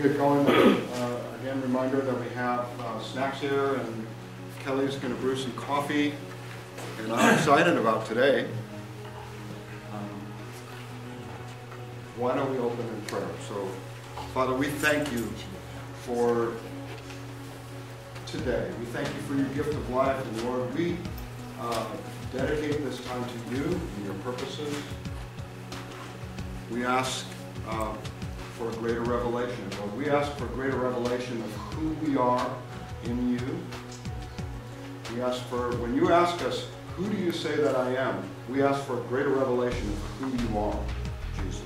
get going, again, reminder that we have snacks here, and Kelly's going to brew some coffee, and I'm excited about today. Why don't we open in prayer? So, Father, we thank you for today. We thank you for your gift of life, and Lord, we dedicate this time to you and your purposes. We ask for a greater revelation, Lord. We ask for a greater revelation of who we are in you. We ask for, when you ask us, who do you say that I am? We ask for a greater revelation of who you are, Jesus.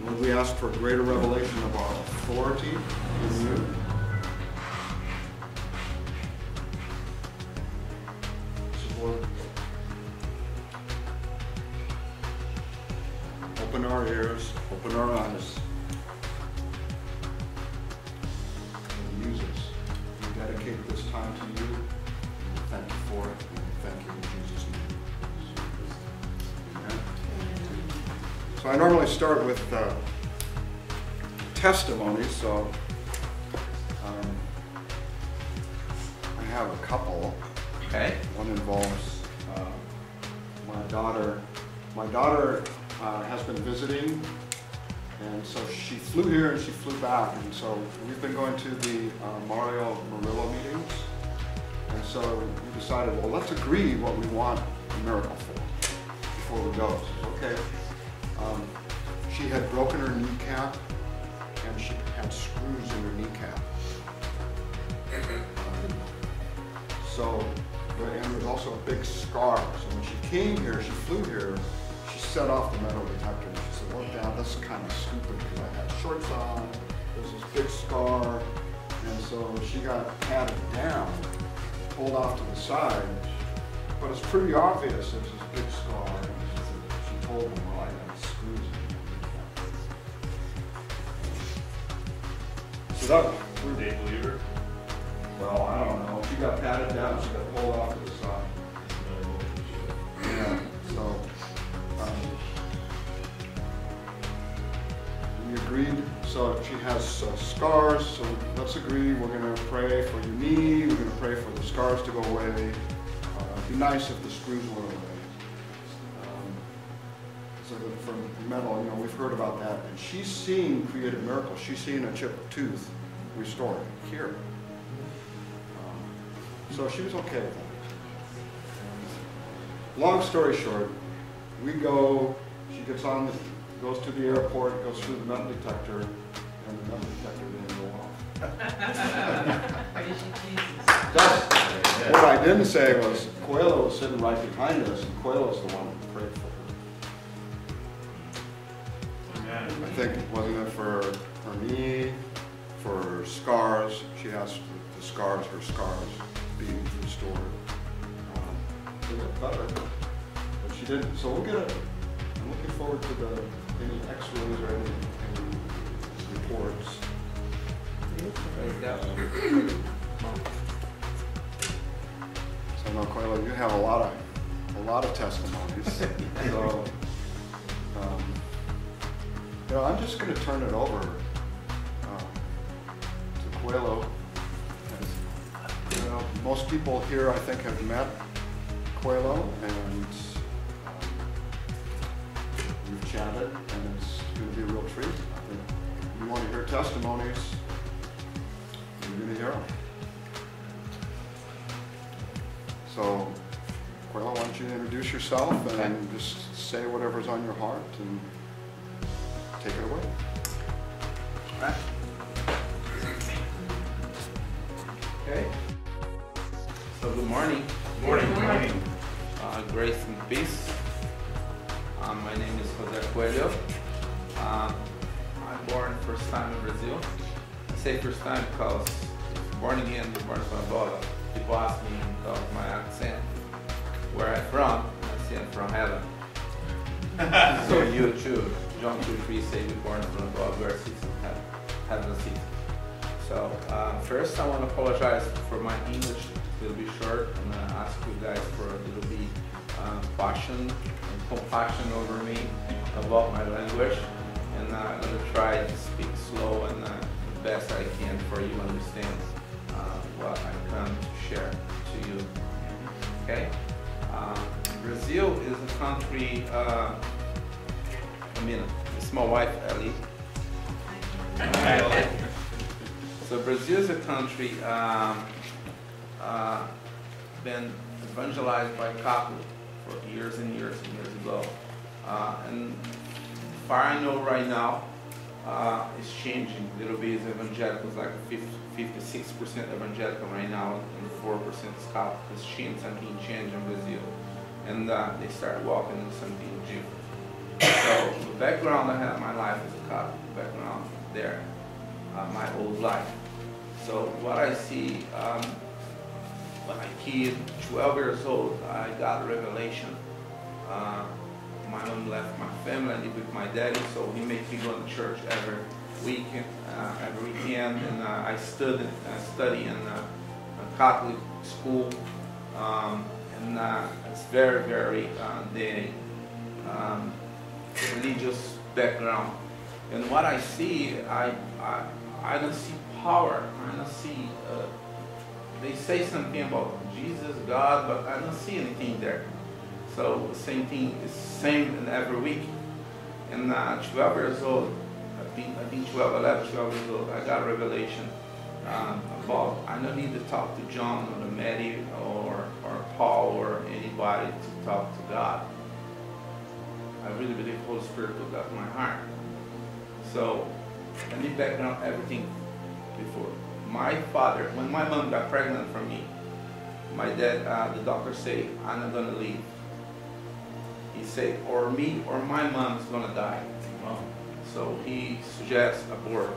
Lord, we ask for a greater revelation of our authority in you. So, Lord, open our ears, open our eyes, and use us. We dedicate this time to you. We thank you for it, and we thank you in Jesus' name. Amen. So I normally start with testimonies, so I have a couple. Okay. One involves my daughter. My daughter has been visiting, and so she flew here and she flew back, and so we've been going to the Mario Murillo meetings, and so we decided, well, let's agree what we want a miracle for before we go. So, okay. She had broken her kneecap, and she had screws in her kneecap. And there was also a big scar. So when she came here, she flew here, she set off the metal detector, and she said, well, Dad, this is kind of stupid because I had shorts on, there's this big scar, and so she got patted down, pulled off to the side, but it's pretty obvious there's this big scar, and she told them, well, I had screws in my kneecap. So that, Were they a believer? well, I don't know. She got patted down, she got pulled off to the side. Yeah, so we agreed. So she has scars, so let's agree we're going to pray for your knee, we're going to pray for the scars to go away. It'd be nice if the screws were away. So from metal, you know, we've heard about that. And she's seen creative miracles. She's seen a chipped tooth restored here. So she was okay with that. Long story short, we go, she gets on, goes to the airport, goes through the metal detector, and the metal detector didn't go off. What I didn't say was, Coelho was sitting right behind us, and Coelho's the one who prayed for her. I think, wasn't it for her knee, for her scars? She asked the scars, her scars, be restored. To look better, but she didn't. So we'll get it. I'm looking forward to any X-rays or any reports. So now, Coelho, you have a lot of testimonies. So, you know, I'm just going to turn it over to Coelho. You know, most people here, I think, have met Coelho, and we've chatted, and it's going to be a real treat. I think if you want to hear testimonies, you're going to hear them. So, Coelho, why don't you introduce yourself and just say whatever's on your heart and take it away. All right. Okay. So good morning. Morning. Morning. Grace and peace. My name is Jose Coelho. I'm born first time in Brazil. I say first time because born again, born from Angola. People ask me because of my accent, where I'm from. I say I'm from heaven. So you too. John 2:3 say we're born from above, we are citizens of heaven and seas. So first I want to apologize for my English. It will be short. I'm going to ask you guys for a little bit passion and compassion over me about my language, and I'm going to try to speak slow and I can for you to understand what I come to share to you. Okay? Brazil is a country, it's my wife, Ellie. So Brazil is a country been evangelized by Catholic for years and years and years ago. And far I know right now, it's changing a little bit. It's evangelical, it's like 56% evangelical right now, and 4% is Catholic. It's changed, something changed in Brazil. And they started walking into something different. So the background I have in my life is a Catholic background there, my old life. So what I see, when I kid, 12 years old, I got a revelation. My mom left my family, I lived with my daddy, so he made me go to church every weekend, and I study in a Catholic school, and it's very, very religious background. And what I see, I don't see power. I don't see. They say something about Jesus, God, but I don't see anything there. So the same thing is same in every week. And 12 years old, I think 12 years old, I got a revelation about I don't need to talk to John or Mary or Paul or anybody to talk to God. I really believe the Holy Spirit put that in my heart. So let me back down everything before. My father, when my mom got pregnant from me, my dad, the doctor said, I'm not going to leave. He said, or me or my mom is going to die. So he suggests abort.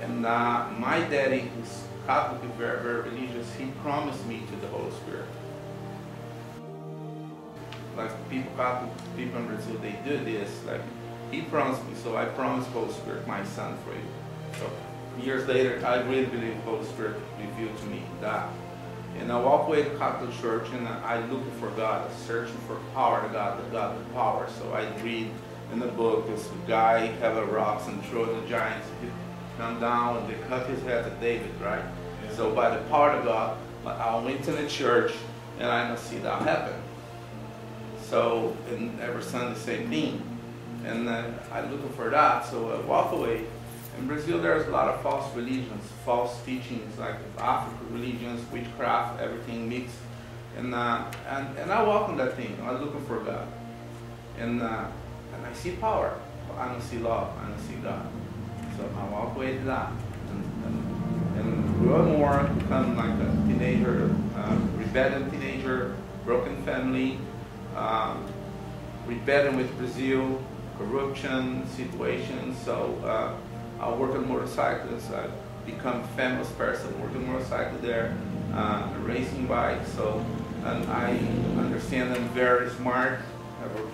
And my daddy, who's Catholic, very, very religious, he promised me to the Holy Spirit. Like Catholic people in Brazil, they do this. Like he promised me, so I promised Holy Spirit, my son, for you. So years later, I really believe Holy Spirit revealed to me that. And I walk away to Catholic Church, and I looking for God, searching for power to God, the God of power. So I read in the book, this guy have a rocks and throw the giants. He come down and they cut his head to David, right? Yeah. So by the power of God, I went to the church, and I don't see that happen. So and every Sunday, same thing. And I looking for that, so I walk away. In Brazil, there's a lot of false religions, false teachings, like African religions, witchcraft, everything mixed. And I walk on that thing. I'm looking for God, and I see power, but I don't see love. I don't see God. So I walk away to that, and grow more, become like a teenager, rebellion teenager, broken family, rebellion with Brazil, corruption situations. So I work on motorcycles. I become a famous person working motorcycle there, racing bikes. So and I understand I'm very smart, have a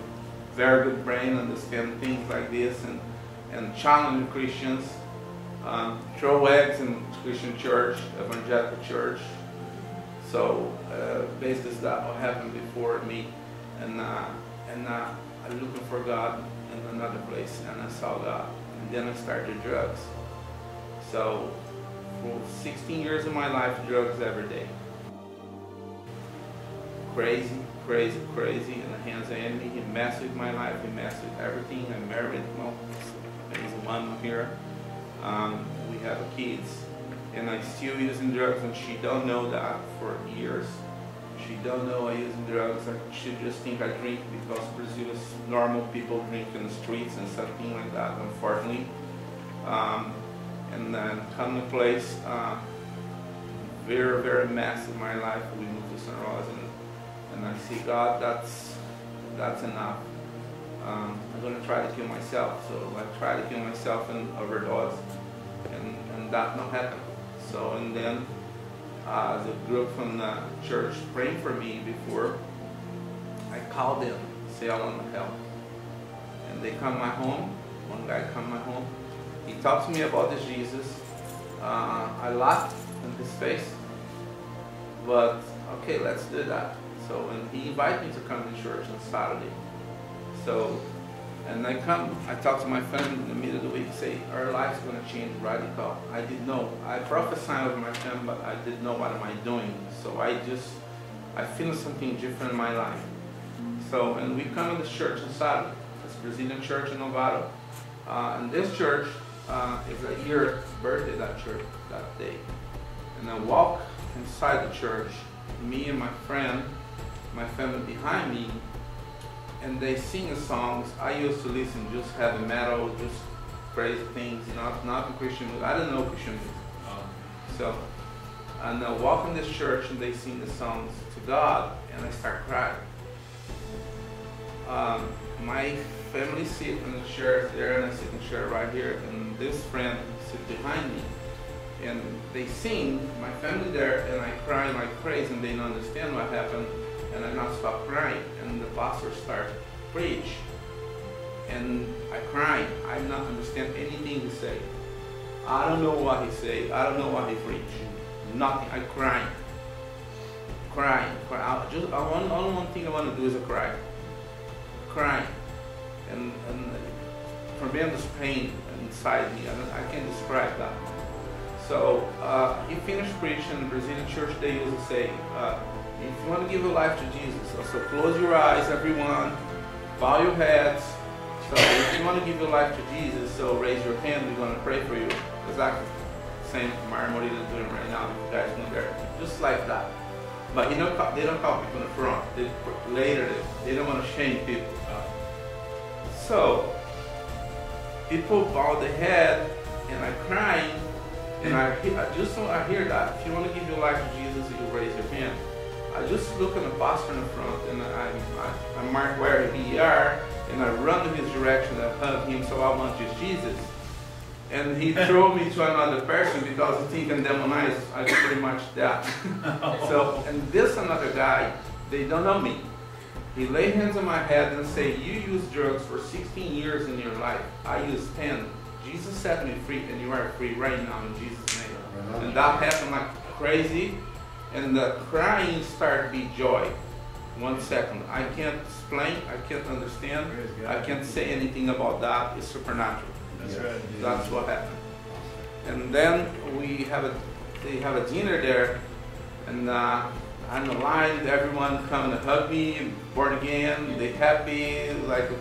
very good brain, understand things like this, and challenge Christians, throw eggs in Christian church, evangelical church. So basically that's what happened before me, and I'm looking for God in another place, and I saw God. And then I started drugs. So for 16 years of my life, drugs every day. Crazy, crazy, crazy in the hands of the enemy. He messed with my life, he messed with everything. I married, well, there's a mom here. We have kids, and I still using drugs, and she don't know that for years. She don't know I using drugs. She just think I drink because Brazil is normal people drink in the streets and something like that, unfortunately. And then come to place, very, very mess in my life. We moved to San Rosa, and I see God, that's enough. I'm gonna try to kill myself. So I tried to kill myself and overdose, and that not happen. So, and then the group from the church praying for me before, I called them, say I want help. And they come to my home, one guy come to my home, he talked to me about this Jesus. I laughed in his face, but okay, let's do that. So, and he invited me to come to church on Saturday. So, and I talked to my friend in the middle of the week, say, our life's going to change radical. I didn't know. I prophesied over my family, but I didn't know what am I doing. So I feel something different in my life. So, and we come to this church in Saturday. It's a Brazilian church in Novato. And this church is a year birthday that church that day. And I walk inside the church, me and my friend, my family behind me, and they sing the songs. I used to listen just heavy metal, just crazy things, not Christian music. I don't know Christian music. So, and I walk in this church and they sing the songs to God, and I start crying. My family sit in the chair there, and I sit in the chair right here, and this friend sits behind me. And they sing, my family there, and I cry like crazy, and they don't understand what happened, and I not stop crying, and the pastor start preach, and I cry. I not understand anything he say. I don't know what he say. I don't know what he preach. Nothing. I cry. Only one thing I want to do is cry. Crying, and tremendous pain inside me. I can't describe that. So he finished preaching in the Brazilian church. They used to say, if you want to give your life to Jesus, so close your eyes, everyone, bow your heads. So if you want to give your life to Jesus, so raise your hand, we're going to pray for you. Exactly the same Mario Moreira is doing right now, if you guys know there. Just like that. But they don't call people in the front. They don't want to shame people. So people bow their head, and I'm crying, and I hear that. If you want to give your life to Jesus, you raise your hand. I just look at the pastor in the front, and I mark where he are, and I run in his direction and hug him. So I want just Jesus. And he threw me to another person because he think I'm demonized. I pretty much that. So, and this another guy, they don't know me. He laid hands on my head and say, you used drugs for 16 years in your life. I used 10. Jesus set me free, and you are free right now in Jesus' name. And that happened like crazy, and the crying started to be joy. 1 second. I can't explain, I can't understand, I can't say anything about that. It's supernatural. That's right. That's what happened. And then they have a dinner there, and on the line, everyone come and hug me, born again, they happy, like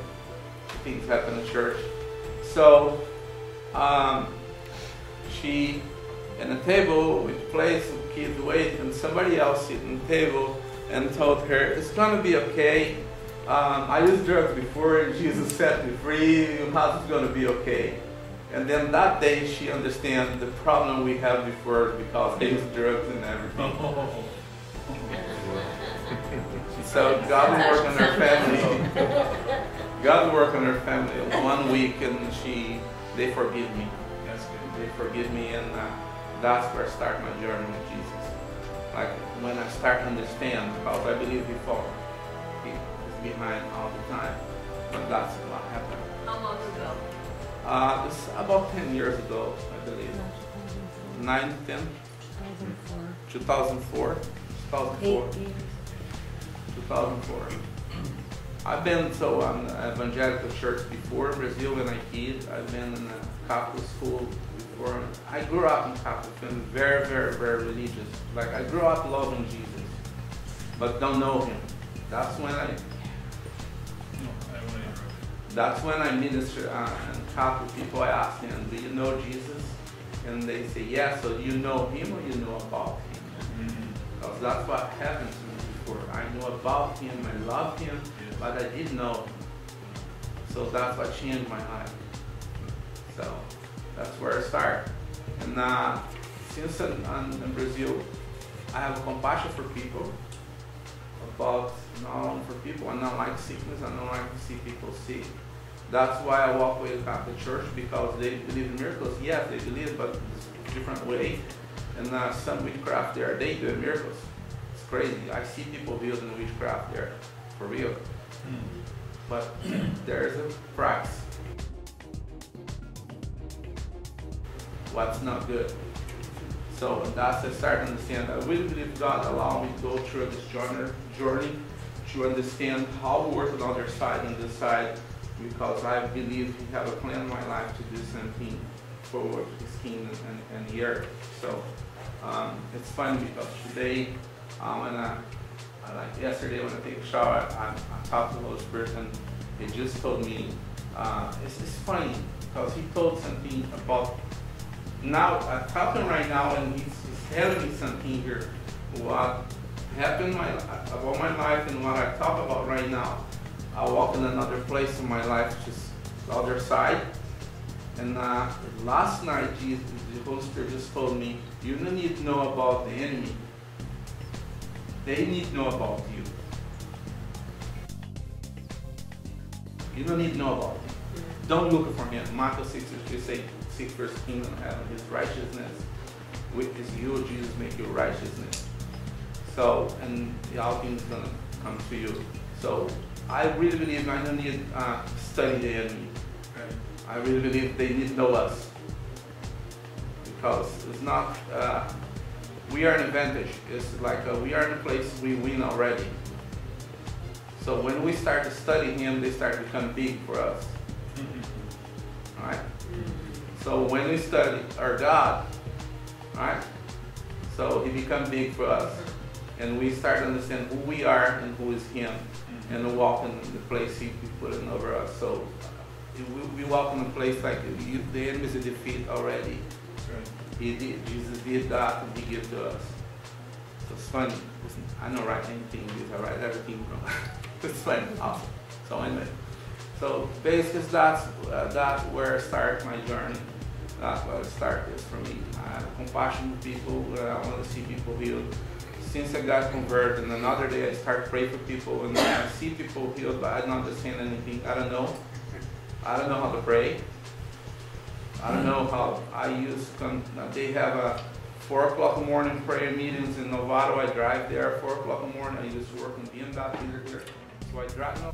things happen in church. So she at the table with plates, kids wait, and somebody else sit at the table and told her, it's gonna be okay. I used drugs before, and Jesus set me free, how's it gonna be okay? And then that day she understands the problem we had before because they used drugs and everything. So God worked on her family. God worked on her family 1 week, and they forgive me. That's good. They forgive me, and that's where I start my journey with Jesus. Like when I start to understand, because I believe He is behind all the time. But that's what happened. How long ago? It's about 10 years ago, I believe. 9, 10? 2004. 2004. I've been to an evangelical church before, Brazil when I kid. I've been in a Catholic school before. I grew up in Catholic family, very, very, very religious. Like I grew up loving Jesus, but don't know Him. That's when I minister and talk to people. I ask them, do you know Jesus? And they say, yes. So do you know Him or you know about Him? Because that's what happened to me before. I knew about Him, I loved Him, but I didn't know Him. So that's what changed my life. So that's where I start. And since I'm in Brazil, I have compassion for people. About not only for people, I don't like sickness, I don't like to see people sick. That's why I walk with the Catholic Church, because they believe in miracles. Yes, they believe, but it's a different way. And some witchcraft there, they do miracles. It's crazy. I see people healed in witchcraft there, for real. But there's a price. What's not good. So that's I start to understand. I really believe God allowed me to go through this journey to understand how to work on the other side and decide because I believe He have a plan in my life to do something for His kingdom and the earth. So it's fun because today, when like yesterday when I take a shower, I talked to the Holy Spirit and He just told me, it's funny because He told something about, now I'm talking right now and He's telling me something here, what happened about my life and what I talk about right now. I walk in another place in my life, just the other side. And last night, the Holy Spirit just told me, you don't need to know about the enemy. They need to know about you. You don't need to know about him. Don't look for him. Matthew 6:3 say, seek first the kingdom of heaven, His righteousness. With His you, Jesus, make your righteousness. So, and all things gonna come to you. So, I really believe I don't need to study the enemy. I really believe they need to know us. Because it's not, we are an advantage. It's like we are in a place we win already. So when we start to study Him, they start to become big for us. Alright? So when we study our God, alright? So He becomes big for us. And we start to understand who we are and who is Him. And we walk in the place He put in over us. So we walk in a place like the enemy is a defeat already. He did, Jesus did that and He gave to us. So it's funny. I don't write anything, I write everything wrong. It's funny. Awesome. So anyway, so basically that's where I start my journey. That's where I start this for me. I have compassion with people. I want to see people healed. Since I got converted, and another day I start praying for people, and I see people healed, but I don't understand anything. I don't know. I don't know how to pray. I don't know how I use. They have a 4 o'clock in the morning prayer meetings in Novato. I drive there at 4 o'clock in the morning. I used to work in BMW here. So I drive. No,